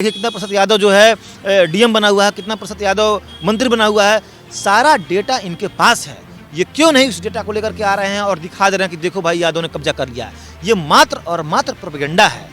देखिए कितना प्रतिशत यादव जो है डीएम बना हुआ है, कितना प्रतिशत यादव मंत्री बना हुआ है, सारा डेटा इनके पास है। ये क्यों नहीं उस डेटा को लेकर के आ रहे हैं और दिखा दे रहे हैं कि देखो भाई यादव ने कब्जा कर लिया है। ये मात्र और मात्र प्रोपेगेंडा है।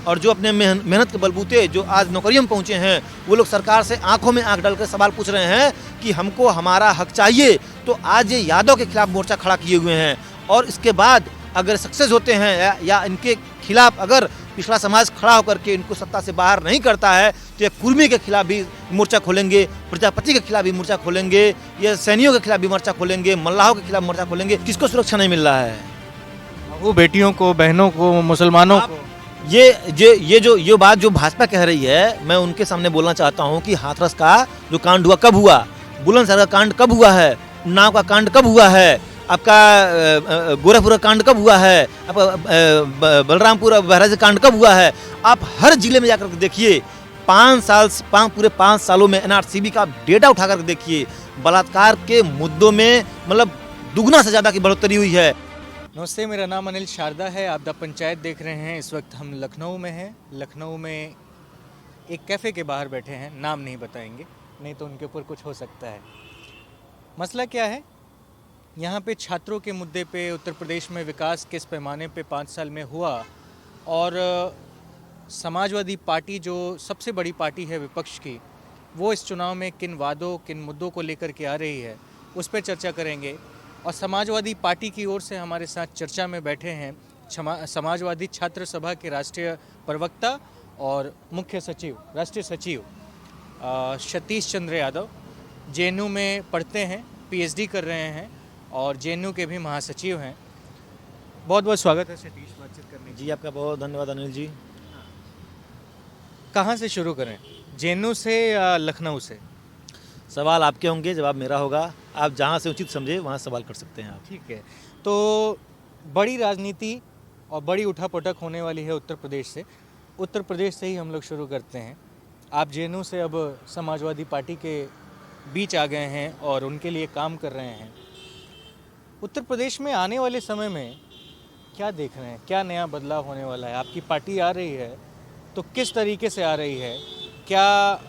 और जो अपने मेहनत के बलबूते जो आज नौकरियों में पहुंचे हैं, वो लोग सरकार से आंखों में आंख डालकर सवाल पूछ रहे हैं कि हमको हमारा हक चाहिए। तो आज ये यादव के खिलाफ मोर्चा खड़ा किए हुए हैं और इसके बाद अगर सक्सेस होते हैं या इनके खिलाफ अगर पिछड़ा समाज खड़ा होकर के इनको सत्ता से बाहर नहीं करता है तो ये कुर्मी के खिलाफ भी मोर्चा खोलेंगे, प्रजापति के खिलाफ भी मोर्चा खोलेंगे, ये सैनियों के खिलाफ भी मोर्चा खोलेंगे, मल्लाहों के खिलाफ मोर्चा खोलेंगे। किसको सुरक्षा नहीं मिल रहा है? वो बेटियों को, बहनों को, मुसलमानों को। ये बात जो भाजपा कह रही है, मैं उनके सामने बोलना चाहता हूँ कि हाथरस का जो कांड हुआ कब हुआ, बुलंदशहर का कांड कब हुआ है, उन्नाव का कांड कब हुआ है, आपका गोरखपुर का कांड कब हुआ है, आपका बलरामपुर बहराइच का कांड कब हुआ है। आप हर जिले में जाकर देखिए, 5 सालों में एनआरसीबी का डेटा उठा कर देखिए, बलात्कार के मुद्दों में मतलब दुगना से ज़्यादा की बढ़ोतरी हुई है। नमस्ते, मेरा नाम अनिल शारदा है। आप द पंचायत देख रहे हैं। इस वक्त हम लखनऊ में हैं। लखनऊ में एक कैफ़े के बाहर बैठे हैं। नाम नहीं बताएंगे, नहीं तो उनके ऊपर कुछ हो सकता है। मसला क्या है? यहाँ पे छात्रों के मुद्दे पे उत्तर प्रदेश में विकास किस पैमाने पे 5 साल में हुआ और समाजवादी पार्टी जो सबसे बड़ी पार्टी है विपक्ष की, वो इस चुनाव में किन वादों, किन मुद्दों को लेकर के आ रही है, उस पर चर्चा करेंगे। और समाजवादी पार्टी की ओर से हमारे साथ चर्चा में बैठे हैं समाजवादी छात्र सभा के राष्ट्रीय प्रवक्ता और मुख्य सचिव, राष्ट्रीय सचिव सतीश चंद्र यादव। जेएनयू में पढ़ते हैं, पीएचडी कर रहे हैं और जेएनयू के भी महासचिव हैं। बहुत बहुत स्वागत है सतीश, बातचीत करने जी आपका बहुत धन्यवाद अनिल जी। कहाँ से शुरू करें, जेएनयू से या लखनऊ से? सवाल आपके होंगे, जवाब मेरा होगा। आप जहाँ से उचित समझे वहाँ सवाल कर सकते हैं आप। ठीक है, तो बड़ी राजनीति और बड़ी उठापटक होने वाली है उत्तर प्रदेश से। उत्तर प्रदेश से ही हम लोग शुरू करते हैं। आप जेएनयू से अब समाजवादी पार्टी के बीच आ गए हैं और उनके लिए काम कर रहे हैं। उत्तर प्रदेश में आने वाले समय में क्या देख रहे हैं, क्या नया बदलाव होने वाला है? आपकी पार्टी आ रही है तो किस तरीके से आ रही है, क्या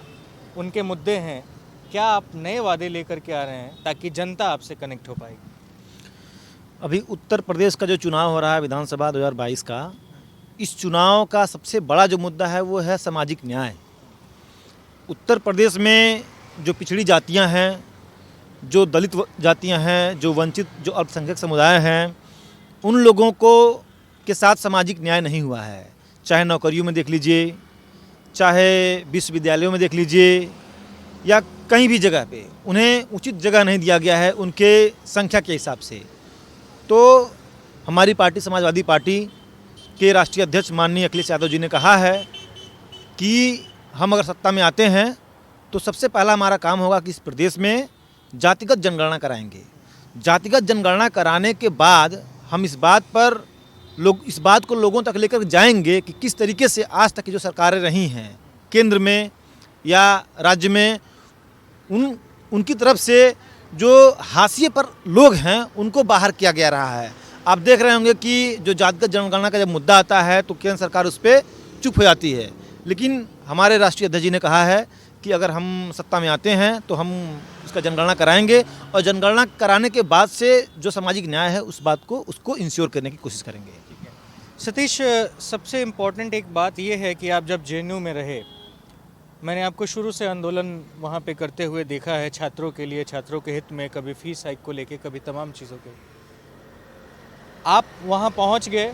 उनके मुद्दे हैं, क्या आप नए वादे लेकर के आ रहे हैं ताकि जनता आपसे कनेक्ट हो पाएगी? अभी उत्तर प्रदेश का जो चुनाव हो रहा है विधानसभा 2022 का, इस चुनाव का सबसे बड़ा जो मुद्दा है वो है सामाजिक न्याय। उत्तर प्रदेश में जो पिछड़ी जातियां हैं, जो दलित जातियां हैं, जो वंचित, जो अल्पसंख्यक समुदाय हैं, उन लोगों को के साथ सामाजिक न्याय नहीं हुआ है। चाहे नौकरियों में देख लीजिए, चाहे विश्वविद्यालयों में देख लीजिए, या कहीं भी जगह पे उन्हें उचित जगह नहीं दिया गया है उनके संख्या के हिसाब से। तो हमारी पार्टी समाजवादी पार्टी के राष्ट्रीय अध्यक्ष माननीय अखिलेश यादव जी ने कहा है कि हम अगर सत्ता में आते हैं तो सबसे पहला हमारा काम होगा कि इस प्रदेश में जातिगत जनगणना कराएंगे। जातिगत जनगणना कराने के बाद हम इस बात को लोगों तक लेकर जाएंगे कि किस तरीके से आज तक की जो सरकारें रही हैं केंद्र में या राज्य में, उनकी तरफ से जो हाशिए पर लोग हैं उनको बाहर किया गया रहा है। आप देख रहे होंगे कि जो जातिगत जनगणना का जब मुद्दा आता है तो केंद्र सरकार उस पर चुप हो जाती है, लेकिन हमारे राष्ट्रीय अध्यक्ष जी ने कहा है कि अगर हम सत्ता में आते हैं तो हम उसका जनगणना कराएंगे और जनगणना कराने के बाद से जो सामाजिक न्याय है उस बात को उसको इंश्योर करने की कोशिश करेंगे। सतीश, सबसे इम्पोर्टेंट एक बात यह है कि आप जब जेएनयू में रहे, मैंने आपको शुरू से आंदोलन वहाँ पे करते हुए देखा है, छात्रों के लिए, छात्रों के हित में, कभी फीस हाइक को लेके, कभी तमाम चीज़ों के। आप वहाँ पहुँच गए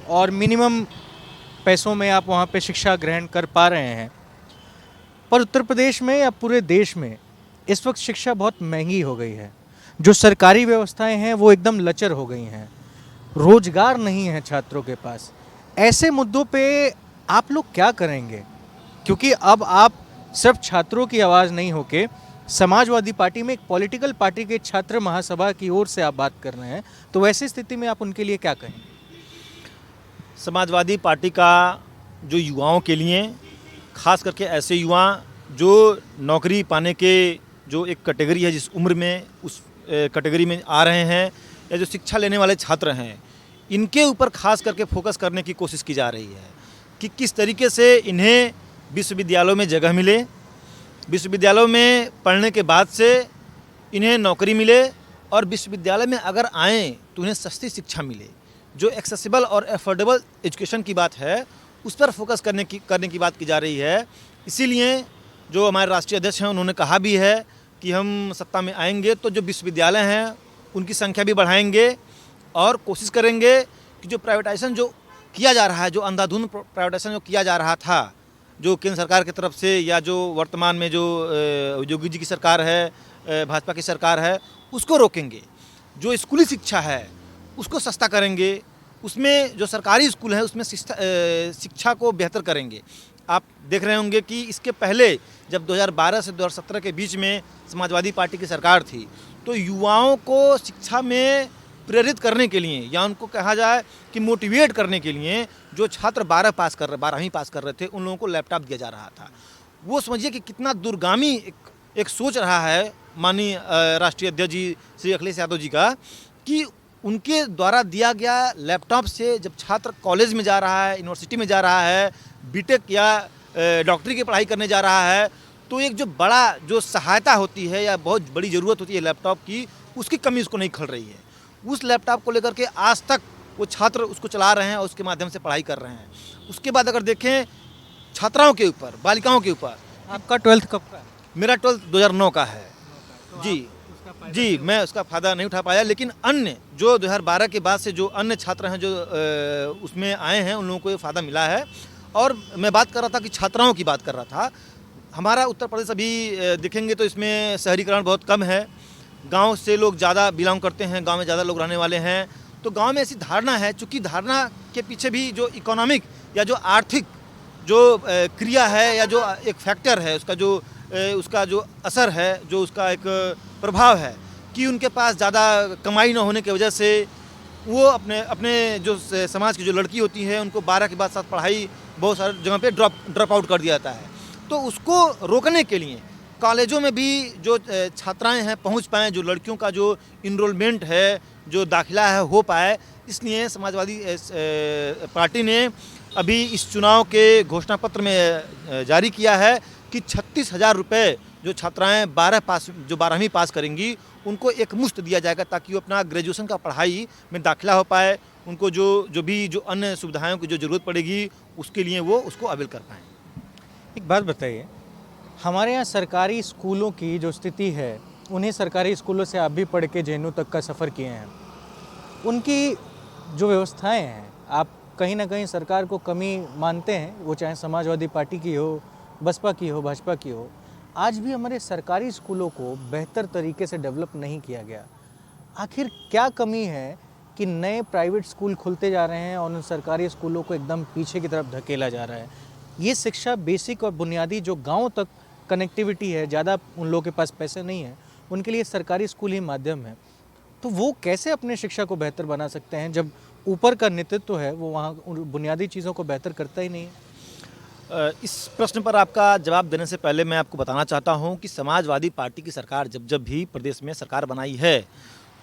और मिनिमम पैसों में आप वहाँ पे शिक्षा ग्रहण कर पा रहे हैं। पर उत्तर प्रदेश में या पूरे देश में इस वक्त शिक्षा बहुत महंगी हो गई है। जो सरकारी व्यवस्थाएं हैं वो एकदम लचर हो गई हैं। रोजगार नहीं है छात्रों के पास। ऐसे मुद्दों पे आप लोग क्या करेंगे? क्योंकि अब आप सिर्फ छात्रों की आवाज़ नहीं होके समाजवादी पार्टी में एक पॉलिटिकल पार्टी के छात्र महासभा की ओर से आप बात कर रहे हैं, तो वैसी स्थिति में आप उनके लिए क्या कहेंगे? समाजवादी पार्टी का जो युवाओं के लिए, खास करके ऐसे युवा जो नौकरी पाने के जो एक कैटेगरी है, जिस उम्र में उस कैटेगरी में आ रहे हैं, या जो शिक्षा लेने वाले छात्र हैं, इनके ऊपर खास करके फोकस करने की कोशिश की जा रही है कि किस तरीके से इन्हें विश्वविद्यालयों में जगह मिले, विश्वविद्यालयों में पढ़ने के बाद से इन्हें नौकरी मिले और विश्वविद्यालय में अगर आएँ तो उन्हें सस्ती शिक्षा मिले। जो एक्सेसिबल और एफोर्डेबल एजुकेशन की बात है उस पर फोकस करने की बात की जा रही है। इसीलिए जो हमारे राष्ट्रीय अध्यक्ष हैं उन्होंने कहा भी है कि हम सत्ता में आएंगे तो जो विश्वविद्यालय हैं उनकी संख्या भी बढ़ाएंगे और कोशिश करेंगे कि जो प्राइवेटाइजेशन जो किया जा रहा है, जो अंधाधुंध प्राइवेटाइजेशन जो किया जा रहा था, जो केंद्र सरकार की तरफ से या जो वर्तमान में जो योगी जी की सरकार है, भाजपा की सरकार है, उसको रोकेंगे। जो स्कूली शिक्षा है उसको सस्ता करेंगे, उसमें जो सरकारी स्कूल है उसमें शिक्षा को बेहतर करेंगे। आप देख रहे होंगे कि इसके पहले जब 2012 से 2017 के बीच में समाजवादी पार्टी की सरकार थी तो युवाओं को शिक्षा में प्रेरित करने के लिए या उनको कहा जाए कि मोटिवेट करने के लिए जो छात्र 12वीं पास कर रहे थे उन लोगों को लैपटॉप दिया जा रहा था। वो समझिए कि कितना दूरगामी एक सोच रहा है माननीय राष्ट्रीय अध्यक्ष जी श्री अखिलेश यादव जी का, कि उनके द्वारा दिया गया लैपटॉप से जब छात्र कॉलेज में जा रहा है, यूनिवर्सिटी में जा रहा है, बीटेक या डॉक्टरी की पढ़ाई करने जा रहा है, तो एक जो बड़ा जो सहायता होती है या बहुत बड़ी ज़रूरत होती है लैपटॉप की, उसकी कमी उसको नहीं खल रही है। उस लैपटॉप को लेकर के आज तक वो छात्र उसको चला रहे हैं और उसके माध्यम से पढ़ाई कर रहे हैं। उसके बाद अगर देखें छात्राओं के ऊपर, बालिकाओं के ऊपर, आपका 12th कब का है? मेरा 12th 2009 का है जी, मैं उसका फ़ायदा नहीं उठा पाया, लेकिन अन्य जो 2012 के बाद से जो अन्य छात्र हैं जो उसमें आए हैं उन लोगों को ये फ़ायदा मिला है। और मैं बात कर रहा था कि छात्राओं की बात कर रहा था। हमारा उत्तर प्रदेश अभी देखेंगे तो इसमें शहरीकरण बहुत कम है, गांव से लोग ज़्यादा बिलोंग करते हैं, गांव में ज़्यादा लोग रहने वाले हैं। तो गांव में ऐसी धारणा है, चूँकि धारणा के पीछे भी जो इकोनॉमिक या जो आर्थिक जो क्रिया है या जो एक फैक्टर है उसका जो असर है, जो उसका एक प्रभाव है कि उनके पास ज़्यादा कमाई न होने की वजह से वो अपने जो समाज की जो लड़की होती है उनको 12 के बाद साथ पढ़ाई बहुत सारी जगह पे ड्रॉप आउट कर दिया जाता है। तो उसको रोकने के लिए कॉलेजों में भी जो छात्राएं हैं पहुंच पाएँ, जो लड़कियों का जो इनरोलमेंट है, जो दाखिला है हो पाए, इसलिए समाजवादी पार्टी ने अभी इस चुनाव के घोषणा पत्र में जारी किया है कि 36,000 रुपये जो छात्राएं 12वीं पास करेंगी उनको एक मुश्त दिया जाएगा, ताकि वो अपना ग्रेजुएशन का पढ़ाई में दाखिला हो पाए। उनको जो अन्य सुविधाओं की जो ज़रूरत पड़ेगी उसके लिए वो उसको अवेल कर पाएँ। एक बात बताइए, हमारे यहाँ सरकारी स्कूलों की जो स्थिति है, उन्हीं सरकारी स्कूलों से आप भी पढ़ के जेएनयू तक का सफ़र किए हैं, उनकी जो व्यवस्थाएं हैं आप कहीं ना कहीं सरकार को कमी मानते हैं, वो चाहे समाजवादी पार्टी की हो, बसपा की हो, भाजपा की हो। आज भी हमारे सरकारी स्कूलों को बेहतर तरीके से डेवलप नहीं किया गया। आखिर क्या कमी है कि नए प्राइवेट स्कूल खुलते जा रहे हैं और उन सरकारी स्कूलों को एकदम पीछे की तरफ धकेला जा रहा है? ये शिक्षा बेसिक और बुनियादी जो गाँव तक कनेक्टिविटी है, ज़्यादा उन लोगों के पास पैसे नहीं है, उनके लिए सरकारी स्कूल ही माध्यम है। तो वो कैसे अपने शिक्षा को बेहतर बना सकते हैं जब ऊपर का नेतृत्व है वो वहाँ बुनियादी चीज़ों को बेहतर करता ही नहीं है? इस प्रश्न पर आपका जवाब देने से पहले मैं आपको बताना चाहता हूं कि समाजवादी पार्टी की सरकार जब भी प्रदेश में सरकार बनाई है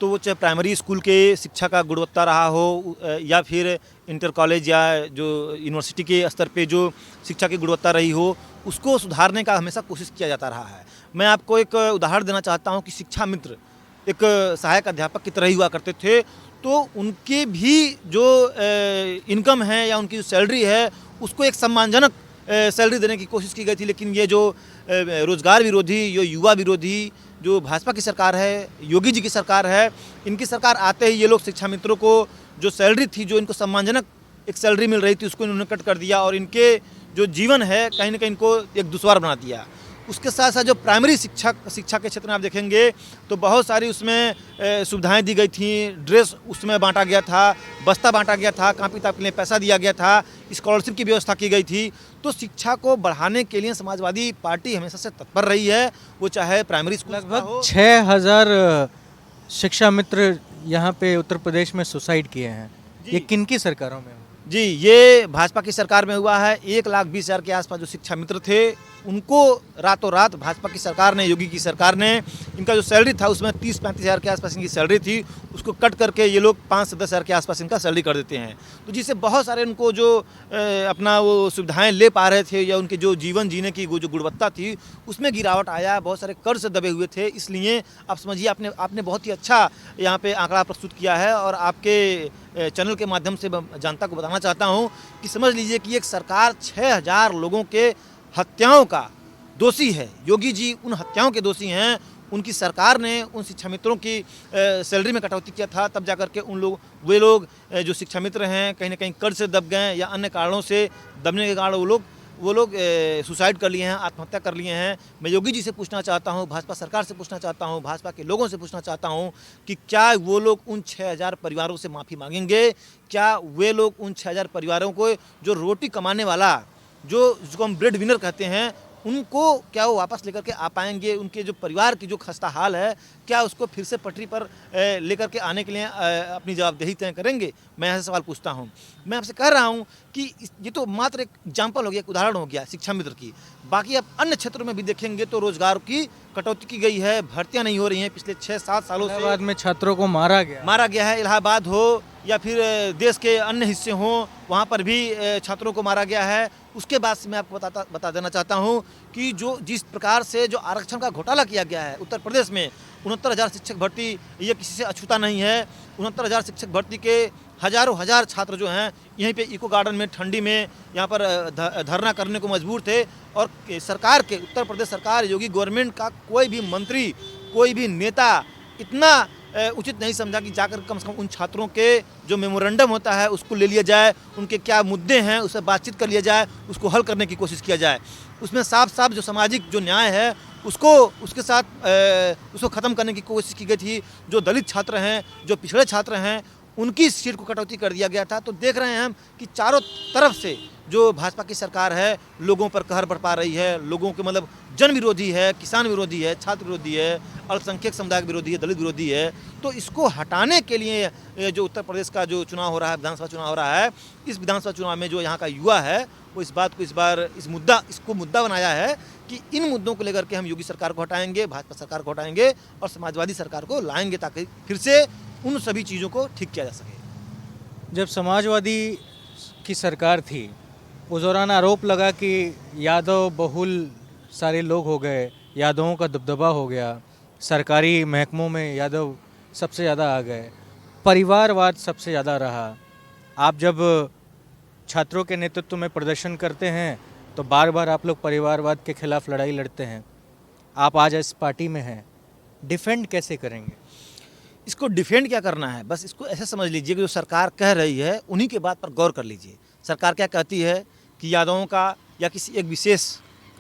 तो वो चाहे प्राइमरी स्कूल के शिक्षा का गुणवत्ता रहा हो या फिर इंटर कॉलेज या जो यूनिवर्सिटी के स्तर पे जो शिक्षा की गुणवत्ता रही हो, उसको सुधारने का हमेशा कोशिश किया जाता रहा है। मैं आपको एक उदाहरण देना चाहता हूँ कि शिक्षा मित्र एक सहायक अध्यापक की तरह ही हुआ करते थे, तो उनके भी जो इनकम है या उनकी जो सैलरी है उसको एक सम्मानजनक सैलरी देने की कोशिश की गई थी। लेकिन ये जो रोजगार विरोधी, जो युवा विरोधी जो भाजपा की सरकार है, योगी जी की सरकार है, इनकी सरकार आते ही ये लोग शिक्षा मित्रों को जो सैलरी थी, जो इनको सम्मानजनक एक सैलरी मिल रही थी, उसको इन्होंने कट कर दिया और इनके जो जीवन है कहीं ना कहीं इनको एक दुश्वार बना दिया। उसके साथ साथ जो प्राइमरी शिक्षा के क्षेत्र में आप देखेंगे तो बहुत सारी उसमें सुविधाएं दी गई थी। ड्रेस उसमें बांटा गया था, बस्ता बांटा गया था, कापी किताब के लिए पैसा दिया गया था, स्कॉलरशिप की व्यवस्था की गई थी। तो शिक्षा को बढ़ाने के लिए समाजवादी पार्टी हमेशा से तत्पर रही है, वो चाहे प्राइमरी स्कूल लगभग 6,000 शिक्षा मित्र यहाँ पे उत्तर प्रदेश में सुसाइड किए हैं। ये किन की सरकारों में? जी, ये भाजपा की सरकार में हुआ है। 1,20,000 के आसपास जो शिक्षा मित्र थे उनको रातों रात भाजपा की सरकार ने, योगी की सरकार ने, इनका जो सैलरी था उसमें 30-35 हज़ार के आसपास इनकी सैलरी थी, उसको कट करके ये लोग 5 से 10 हज़ार के आसपास इनका सैलरी कर देते हैं। तो जिससे बहुत सारे उनको जो अपना वो सुविधाएं ले पा रहे थे या उनके जो जीवन जीने की वो जो गुणवत्ता थी उसमें गिरावट आया, बहुत सारे कर्ज से दबे हुए थे। इसलिए आप समझिए, आपने बहुत ही अच्छा यहाँ पे आंकड़ा प्रस्तुत किया है और आपके चैनल के माध्यम से जनता को बताना चाहता हूँ कि समझ लीजिए कि एक सरकार 6000 लोगों के हत्याओं का दोषी है। योगी जी उन हत्याओं के दोषी हैं। उनकी सरकार ने उन शिक्षा मित्रों की सैलरी में कटौती किया था, तब जाकर के वे लोग जो शिक्षा मित्र हैं कहीं ना कहीं कर्ज से दब गए या अन्य कारणों से दबने के कारण वो लोग सुसाइड कर लिए हैं, आत्महत्या कर लिए हैं। मैं योगी जी से पूछना चाहता हूं, भाजपा सरकार से पूछना चाहता हूं, भाजपा के लोगों से पूछना चाहता हूं कि क्या वो लोग उन 6000 परिवारों से माफ़ी मांगेंगे? क्या वे लोग उन 6000 परिवारों को, जो रोटी कमाने वाला, जिसको हम ब्रेड विनर कहते हैं, उनको क्या वो वापस लेकर के आ पाएंगे? उनके जो परिवार की जो खस्ता हाल है, क्या उसको फिर से पटरी पर लेकर के आने के लिए अपनी जवाबदेही तय करेंगे? मैं ऐसा सवाल पूछता हूं। मैं आपसे कह रहा हूं कि ये तो मात्र एक एग्जाम्पल हो गया, एक उदाहरण हो गया शिक्षा मित्र की। बाकी आप अन्य क्षेत्रों में भी देखेंगे तो रोजगार की कटौती की गई है, भर्तियां नहीं हो रही हैं पिछले 6-7 सालों से। इलाहाबाद में छात्रों को मारा गया है। इलाहाबाद हो या फिर देश के अन्य हिस्से हों, वहाँ पर भी छात्रों को मारा गया है। उसके बाद से मैं आपको बता देना चाहता हूँ कि जिस प्रकार से जो आरक्षण का घोटाला किया गया है उत्तर प्रदेश में, 69,000 शिक्षक भर्ती ये किसी से अछूता नहीं है। 69,000 शिक्षक भर्ती के हज़ार छात्र जो हैं यहीं पे इको गार्डन में ठंडी में यहाँ पर धरना करने को मजबूर थे। और सरकार के, उत्तर प्रदेश सरकार, योगी गवर्नमेंट का कोई भी मंत्री, कोई भी नेता इतना उचित नहीं समझा कि जाकर कम से कम उन छात्रों के जो मेमोरेंडम होता है उसको ले लिया जाए, उनके क्या मुद्दे हैं उससे बातचीत कर लिया जाए, उसको हल करने की कोशिश किया जाए। उसमें साफ साफ जो सामाजिक जो न्याय है उसके साथ उसको ख़त्म करने की कोशिश की गई थी। जो दलित छात्र हैं, जो पिछड़े छात्र हैं, उनकी सीट को कटौती कर दिया गया था। तो देख रहे हैं हम कि चारों तरफ से जो भाजपा की सरकार है लोगों पर कहर बरपा रही है, लोगों के मतलब जन विरोधी है, किसान विरोधी है, छात्र विरोधी है, अल्पसंख्यक समुदाय विरोधी है, दलित विरोधी है। तो इसको हटाने के लिए जो उत्तर प्रदेश का जो चुनाव हो रहा है, विधानसभा चुनाव हो रहा है, इस विधानसभा चुनाव में जो यहाँ का युवा है वो इस बात को इसको मुद्दा बनाया है कि इन मुद्दों को लेकर के हम योगी सरकार को हटाएंगे, भाजपा सरकार को हटाएंगे और समाजवादी सरकार को लाएंगे ताकि फिर से उन सभी चीज़ों को ठीक किया जा सके। जब समाजवादी की सरकार थी उस दौरान आरोप लगा कि यादव बहुल सारे लोग हो गए, यादवों का दबदबा हो गया, सरकारी महकमों में यादव सबसे ज़्यादा आ गए, परिवारवाद सबसे ज़्यादा रहा। आप जब छात्रों के नेतृत्व में प्रदर्शन करते हैं तो बार बार आप लोग परिवारवाद के खिलाफ लड़ाई लड़ते हैं। आप आज इस पार्टी में हैं, डिफेंड कैसे करेंगे? इसको डिफेंड क्या करना है, बस इसको ऐसे समझ लीजिए कि जो सरकार कह रही है उन्हीं के बात पर गौर कर लीजिए। सरकार क्या कहती है कि यादवों का या किसी एक विशेष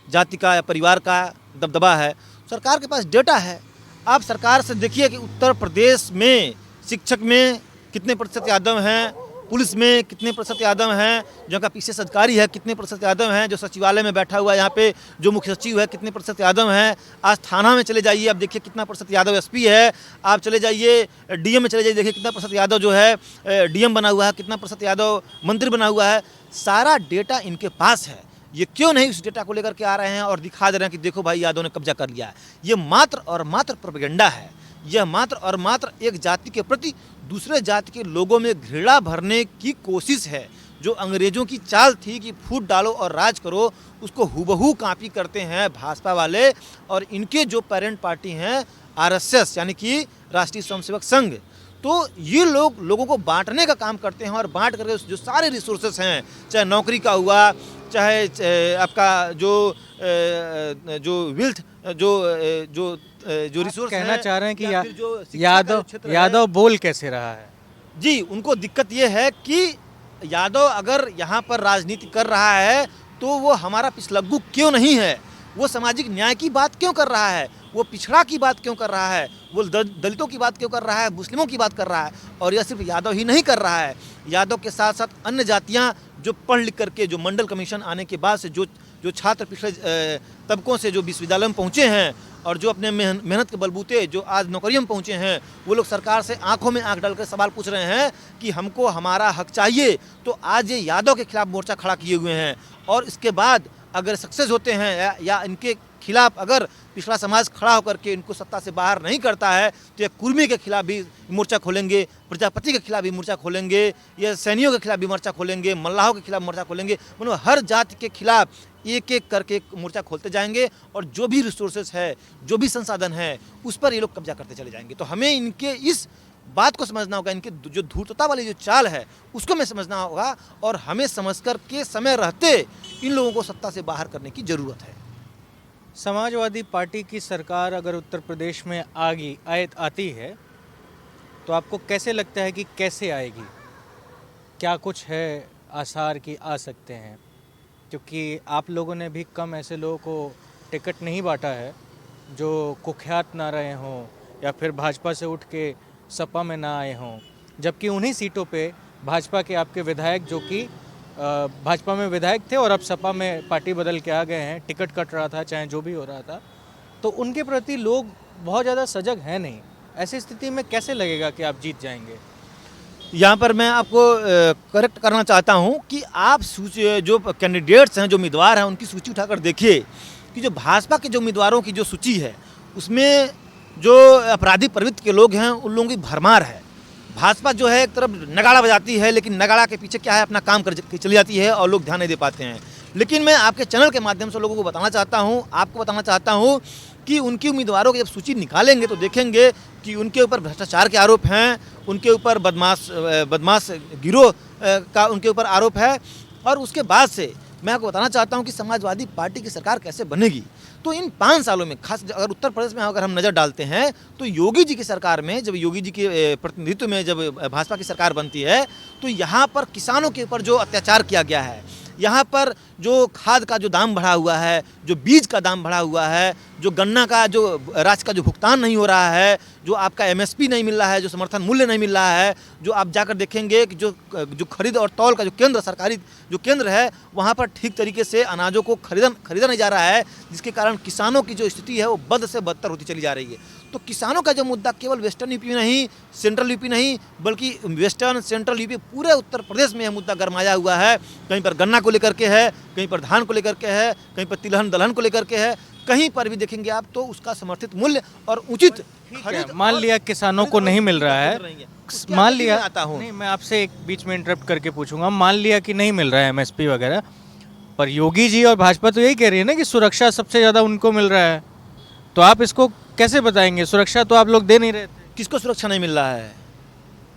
जाति का या परिवार का दबदबा है। सरकार के पास डेटा है। आप सरकार से देखिए कि उत्तर प्रदेश में शिक्षक में कितने प्रतिशत यादव हैं, पुलिस में कितने प्रतिशत यादव हैं, जो का पीसीएस अधिकारी है कितने प्रतिशत यादव हैं, जो सचिवालय में बैठा हुआ है यहाँ पे जो मुख्य सचिव है कितने प्रतिशत यादव हैं। आज थाना में चले जाइए, आप देखिए कितना प्रतिशत यादव एसपी है। आप चले जाइए डीएम में चले जाइए, देखिए कितना प्रतिशत यादव जो है डीएम बना हुआ है, कितना प्रतिशत यादव मंत्री बना हुआ है। सारा डेटा इनके पास है। ये क्यों नहीं उस डेटा को लेकर के आ रहे हैं और दिखा दे रहे हैं कि देखो भाई यादव ने कब्जा कर लिया है। ये मात्र और मात्र प्रोपेगेंडा है। यह मात्र और मात्र एक जाति के प्रति दूसरे जाति के लोगों में घृणा भरने की कोशिश है। जो अंग्रेजों की चाल थी कि फूट डालो और राज करो, उसको हूबहू कॉपी करते हैं भाजपा वाले। और इनके जो पेरेंट पार्टी हैं आरएसएस यानी कि राष्ट्रीय स्वयंसेवक संघ, तो ये लोगों को बांटने का काम करते हैं। और बांट करके जो सारे रिसोर्सेस हैं, चाहे नौकरी का हुआ, चाहे आपका जो विल्थ जो रिसोर्स कहना चाह रहे हैं कि यादव बोल कैसे रहा है? जी, उनको दिक्कत ये है कि यादव अगर यहाँ पर राजनीति कर रहा है तो वो हमारा पिछलग्गू क्यों नहीं है, वो सामाजिक न्याय की बात क्यों कर रहा है, वो पिछड़ा की बात क्यों कर रहा है, वो दलितों की बात क्यों कर रहा है, मुस्लिमों की बात कर रहा है। और यह सिर्फ यादव ही नहीं कर रहा है, यादव के साथ साथ अन्य जातियाँ जो पढ़ लिख करके, जो मंडल कमीशन आने के बाद से जो छात्र पिछले तबकों से जो विश्वविद्यालय में पहुँचे हैं और जो अपने मेहनत के बलबूते जो आज नौकरियों में पहुँचे हैं, वो लोग सरकार से आंखों में आंख डालकर सवाल पूछ रहे हैं कि हमको हमारा हक चाहिए। तो आज ये यादव के खिलाफ मोर्चा खड़ा किए हुए हैं। और इसके बाद अगर सक्सेस होते हैं या इनके खिलाफ अगर पिछड़ा समाज खड़ा होकर के इनको सत्ता से बाहर नहीं करता है तो ये कुर्मी के खिलाफ भी मोर्चा खोलेंगे, प्रजापति के खिलाफ भी मोर्चा खोलेंगे, या सैनियों के खिलाफ भी मोर्चा खोलेंगे, मल्लाहों के खिलाफ मोर्चा खोलेंगे। मतलब हर जाति के खिलाफ एक एक करके मोर्चा खोलते जाएंगे और जो भी रिसोर्सेस है, जो भी संसाधन है, उस पर ये लोग कब्जा करते चले जाएंगे। तो हमें इनके इस बात को समझना होगा, इनके जो धूर्तता वाली जो चाल है उसको हमें समझना होगा और हमें समझ कर के समय रहते इन लोगों को सत्ता से बाहर करने की ज़रूरत है। समाजवादी पार्टी की सरकार अगर उत्तर प्रदेश में आती है तो आपको कैसे लगता है कि कैसे आएगी? क्या कुछ है आसार कि आ सकते हैं? क्योंकि आप लोगों ने भी कम ऐसे लोगों को टिकट नहीं बांटा है जो कुख्यात ना रहे हों या फिर भाजपा से उठ के सपा में ना आए हों, जबकि उन्हीं सीटों पे भाजपा के आपके विधायक जो कि भाजपा में विधायक थे और अब सपा में पार्टी बदल के आ गए हैं, टिकट कट रहा था चाहे जो भी हो रहा था, तो उनके प्रति लोग बहुत ज़्यादा सजग हैं नहीं। ऐसी स्थिति में कैसे लगेगा कि आप जीत जाएंगे? यहाँ पर मैं आपको करेक्ट करना चाहता हूँ कि आप जो कैंडिडेट्स हैं, जो उम्मीदवार हैं, उनकी सूची उठाकर देखिए कि जो भाजपा के जो उम्मीदवारों की जो सूची है उसमें जो आपराधिक प्रवृत्ति के लोग हैं उन लोगों की भरमार है। भाजपा जो है एक तरफ नगाड़ा बजाती है, लेकिन नगाड़ा के पीछे क्या है, अपना काम कर चली जाती है और लोग ध्यान नहीं दे पाते हैं। लेकिन मैं आपके चैनल के माध्यम से लोगों को बताना चाहता हूँ, आपको बताना चाहता हूँ कि उनकी उम्मीदवारों की जब सूची निकालेंगे तो देखेंगे कि उनके ऊपर भ्रष्टाचार के आरोप हैं, उनके ऊपर बदमाश गिरोह का उनके ऊपर आरोप है। और उसके बाद से मैं आपको बताना चाहता हूं कि समाजवादी पार्टी की सरकार कैसे बनेगी। तो इन 5 सालों में, खास अगर उत्तर प्रदेश में अगर हम नज़र डालते हैं तो योगी जी की सरकार में, जब योगी जी के प्रतिनिधित्व में जब भाजपा की सरकार बनती है तो यहाँ पर किसानों के ऊपर जो अत्याचार किया गया है, यहाँ पर जो खाद का जो दाम बढ़ा हुआ है, जो बीज का दाम बढ़ा हुआ है, जो गन्ना का जो राज्य का जो भुगतान नहीं हो रहा है, जो आपका एमएसपी नहीं मिल रहा है, जो समर्थन मूल्य नहीं मिल रहा है, जो आप जाकर देखेंगे कि जो खरीद और तौल का जो केंद्र, सरकारी जो केंद्र है, वहाँ पर ठीक तरीके से अनाजों को खरीदा नहीं जा रहा है, जिसके कारण किसानों की जो स्थिति है वो बद से बदतर होती चली जा रही है। तो किसानों का जो मुद्दा केवल वेस्टर्न यूपी नहीं, सेंट्रल यूपी नहीं, बल्कि वेस्टर्न सेंट्रल यूपी पूरे उत्तर प्रदेश में यह मुद्दा गरमाया हुआ है। कहीं पर गन्ना को लेकर के है, कहीं पर धान को लेकर के है, कहीं पर तिलहन दलहन को लेकर के है, कहीं पर भी देखेंगे आप तो उसका समर्थित मूल्य और उचित खरीद। मान लिया किसानों को नहीं मिल रहा है, मान लिया आता हूँ नहीं, मैं आपसे एक बीच में इंटरप्ट करके पूछूंगा, मान लिया कि नहीं मिल रहा है एमएसपी वगैरह, पर योगी जी और भाजपा तो यही कह रही है ना कि सुरक्षा सबसे ज़्यादा उनको मिल रहा है, तो आप इसको कैसे बताएंगे? सुरक्षा तो आप लोग दे नहीं रहे थे। किसको सुरक्षा नहीं मिल रहा है?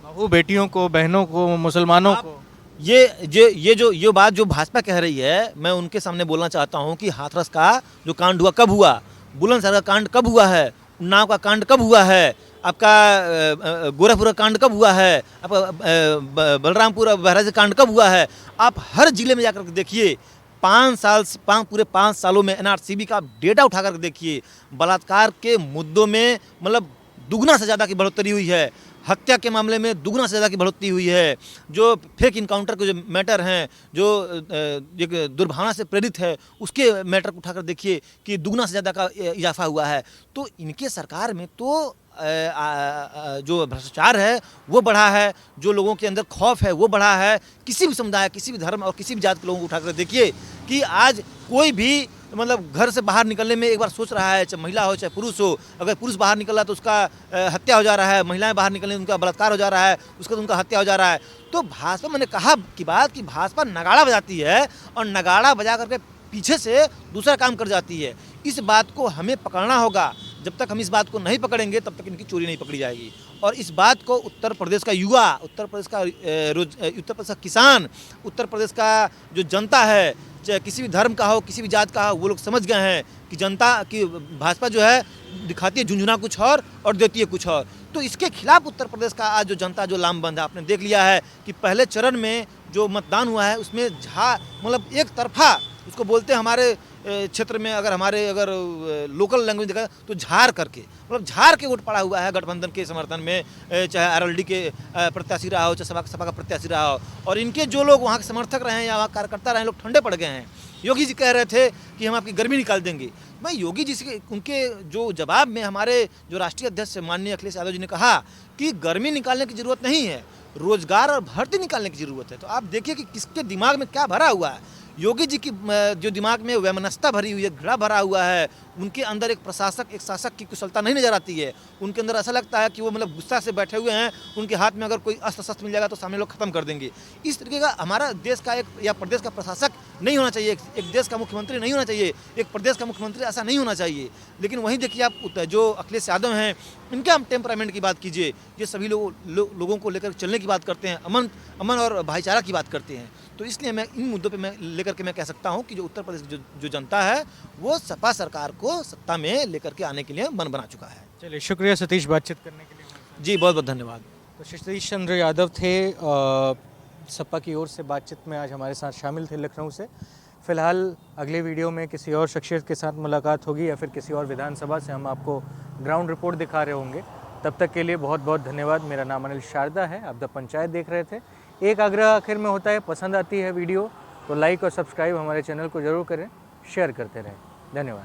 बहू बेटियों को, बहनों को, मुसलमानों को। ये बात जो भाजपा कह रही है, मैं उनके सामने बोलना चाहता हूं कि हाथरस का जो कांड हुआ कब हुआ, बुलंदशहर का कांड कब हुआ है, उन्नाव का कांड कब हुआ है, आपका गोरखपुर का कांड कब हुआ है, आपका बलरामपुर बहराइच का कांड कब हुआ है। आप हर जिले में जाकर देखिए, पूरे 5 सालों में एनआरसीबी का डेटा उठा कर देखिए, बलात्कार के मुद्दों में मतलब दुगना से ज़्यादा की बढ़ोतरी हुई है, हत्या के मामले में दुगना से ज़्यादा की बढ़ोतरी हुई है, जो फेक इनकाउंटर के जो मैटर हैं, जो एक दुर्भावना से प्रेरित है, उसके मैटर को उठाकर देखिए कि दुगना से ज़्यादा का इजाफा हुआ है। तो इनके सरकार में तो जो भ्रष्टाचार है वो बढ़ा है, जो लोगों के अंदर खौफ है वो बढ़ा है। किसी भी समुदाय, किसी भी धर्म और किसी भी जात के लोगों को उठाकर देखिए कि आज कोई भी मतलब घर से बाहर निकलने में एक बार सोच रहा है, चाहे महिला हो चाहे पुरुष हो। अगर पुरुष बाहर निकल रहा है तो उसका हत्या हो जा रहा है, महिलाएं बाहर निकलने उनका बलात्कार हो जा रहा है, उसका तो उनका हत्या हो जा रहा है। तो भाजपा, मैंने कहा कि बात कि भाजपा नगाड़ा बजाती है और नगाड़ा बजा करके पीछे से दूसरा काम कर जाती है। इस बात को हमें पकड़ना होगा। जब तक हम इस बात को नहीं पकड़ेंगे तब तक इनकी चोरी नहीं पकड़ी जाएगी। और इस बात को उत्तर प्रदेश का युवा, उत्तर प्रदेश का किसान, उत्तर प्रदेश का जो जनता है, चाहे किसी भी धर्म का हो, किसी भी जात का हो, वो लोग समझ गए हैं कि जनता की भाजपा जो है दिखाती है झुंझुना कुछ और देती है कुछ और। तो इसके खिलाफ उत्तर प्रदेश का आज जो जनता जो लामबंद है, आपने देख लिया है कि पहले चरण में जो मतदान हुआ है उसमें मतलब एक तरफा उसको बोलते हैं हमारे क्षेत्र में, अगर लोकल लैंग्वेज देखा तो झाड़ करके, मतलब झाड़ के वोट पड़ा हुआ है गठबंधन के समर्थन में, चाहे आरएलडी के प्रत्याशी रहा हो, चाहे सपा का प्रत्याशी रहा हो। और इनके जो लोग वहाँ के समर्थक रहे हैं या वहाँ कार्यकर्ता रहे हैं, लोग ठंडे पड़ गए हैं। योगी जी कह रहे थे कि हम आपकी गर्मी निकाल देंगे। मैं योगी जी से उनके जो जवाब में हमारे जो राष्ट्रीय अध्यक्ष माननीय अखिलेश यादव जी ने कहा कि गर्मी निकालने की ज़रूरत नहीं है, रोजगार और भर्ती निकालने की ज़रूरत है। तो आप देखिए कि किसके दिमाग में क्या भरा हुआ है। योगी जी की जो दिमाग में वैमनस्यता भरी हुई है, घृणा भरा हुआ है, उनके अंदर एक प्रशासक, एक शासक की कुशलता नहीं नजर आती है। उनके अंदर ऐसा लगता है कि वो मतलब गुस्सा से बैठे हुए हैं, उनके हाथ में अगर कोई अस्त्र शस्त्र मिल जाएगा तो सामने लोग खत्म कर देंगे। इस तरीके का हमारा देश का एक या प्रदेश का प्रशासक नहीं होना चाहिए, एक देश का मुख्यमंत्री नहीं होना चाहिए, एक प्रदेश का मुख्यमंत्री ऐसा नहीं होना चाहिए। लेकिन वहीं देखिए आप जो अखिलेश यादव हैं, इनके हम टेम्परामेंट की बात कीजिए, ये सभी लोगों को लेकर चलने की बात करते हैं, अमन और भाईचारा की बात करते हैं। तो इसलिए मैं इन मुद्दों पे मैं लेकर के मैं कह सकता हूं कि जो उत्तर प्रदेश की जो जनता है वो सपा सरकार को सत्ता में लेकर के आने के लिए मन बना चुका है। चलिए, शुक्रिया सतीश बातचीत करने के लिए। जी बहुत बहुत धन्यवाद। तो सतीश चंद्र यादव थे, सपा की ओर से बातचीत में आज हमारे साथ शामिल थे लखनऊ से। फिलहाल अगले वीडियो में किसी और शख्सियत के साथ मुलाकात होगी या फिर किसी और विधानसभा से हम आपको ग्राउंड रिपोर्ट दिखा रहे होंगे। तब तक के लिए बहुत बहुत धन्यवाद। मेरा नाम अनिल शारदा है, आप द पंचायत देख रहे थे। एक आग्रह आखिर में होता है, पसंद आती है वीडियो तो लाइक और सब्सक्राइब हमारे चैनल को ज़रूर करें, शेयर करते रहें। धन्यवाद।